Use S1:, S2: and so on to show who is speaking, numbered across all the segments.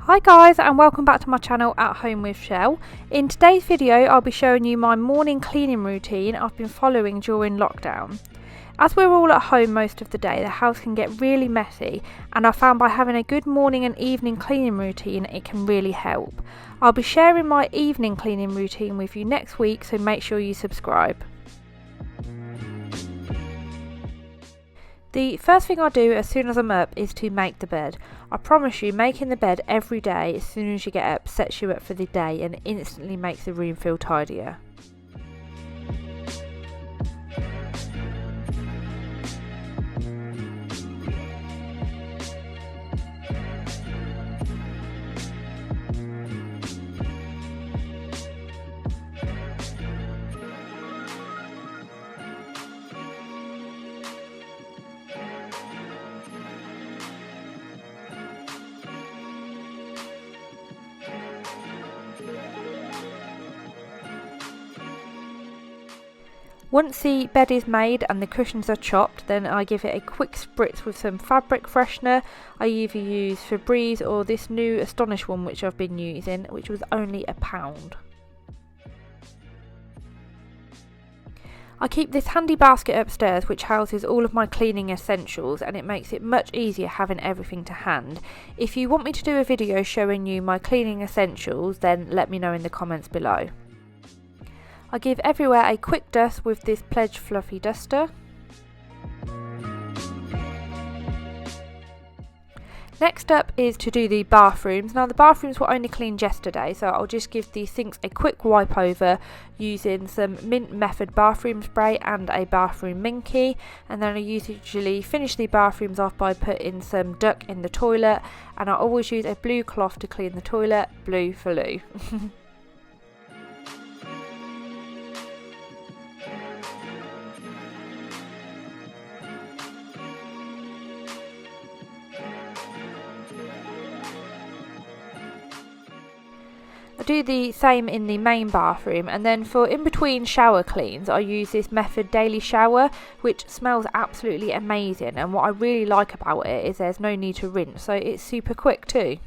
S1: Hi guys, and welcome back to my channel At Home with Shell. In today's video I'll be showing you my morning cleaning routine I've been following during lockdown. As we're all at home most of the day, the house can get really messy, and I found by having a good morning and evening cleaning routine it can really help. I'll be sharing my evening cleaning routine with you next week, so make sure you subscribe. The first thing I do as soon as I'm up is to make the bed. I promise you, making the bed every day as soon as you get up sets you up for the day and instantly makes the room feel tidier. Once the bed is made and the cushions are chopped, then I give it a quick spritz with some fabric freshener. I either use Febreze or this new Astonish one which I've been using, which was only £1. I keep this handy basket upstairs which houses all of my cleaning essentials, and it makes it much easier having everything to hand. If you want me to do a video showing you my cleaning essentials, then let me know in the comments below. I give everywhere a quick dust with this Pledge fluffy duster. Next up is to do the bathrooms. Now the bathrooms were only cleaned yesterday, so I'll just give the sinks a quick wipe over using some Mint Method bathroom spray and a bathroom minky, and then I usually finish the bathrooms off by putting some duct in the toilet, and I always use a blue cloth to clean the toilet, blue for Lou. I do the same in the main bathroom, and then for in between shower cleans I use this Method Daily Shower, which smells absolutely amazing, and what I really like about it is there's no need to rinse, so it's super quick too.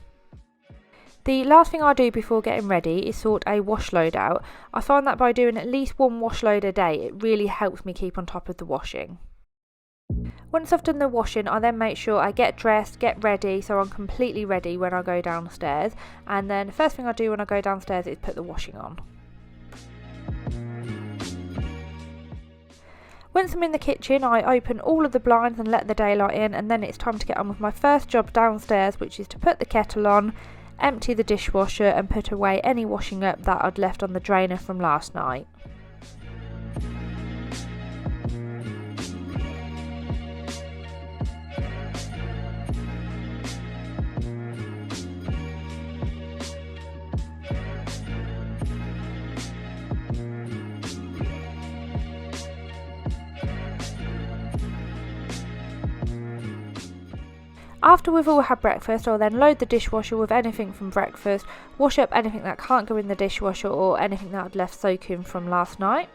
S1: The last thing I do before getting ready is sort a wash load out. I find that by doing at least one wash load a day it really helps me keep on top of the washing. Once I've done the washing, I then make sure I get dressed, get ready, so I'm completely ready when I go downstairs, and then the first thing I do when I go downstairs is put the washing on. Once I'm in the kitchen, I open all of the blinds and let the daylight in, and then it's time to get on with my first job downstairs, which is to put the kettle on, empty the dishwasher and put away any washing up that I'd left on the drainer from last night. After we've all had breakfast, I'll then load the dishwasher with anything from breakfast, wash up anything that can't go in the dishwasher or anything that I'd left soaking from last night.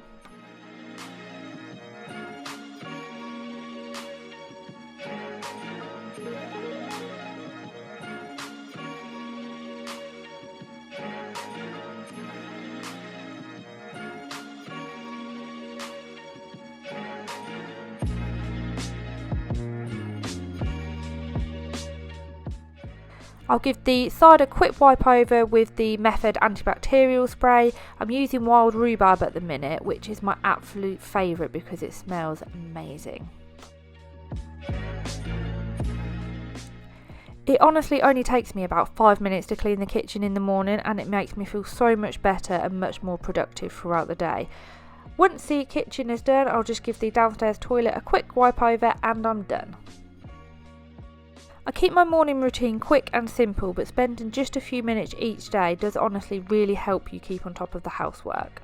S1: I'll give the side a quick wipe over with the Method antibacterial spray. I'm using wild rhubarb at the minute, which is my absolute favourite because it smells amazing. It honestly only takes me about 5 minutes to clean the kitchen in the morning, and it makes me feel so much better and much more productive throughout the day. Once the kitchen is done, I'll just give the downstairs toilet a quick wipe over and I'm done. I keep my morning routine quick and simple, but spending just a few minutes each day does honestly really help you keep on top of the housework.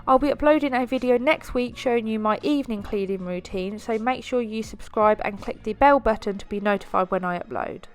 S1: I'll be uploading a video next week showing you my evening cleaning routine, so make sure you subscribe and click the bell button to be notified when I upload.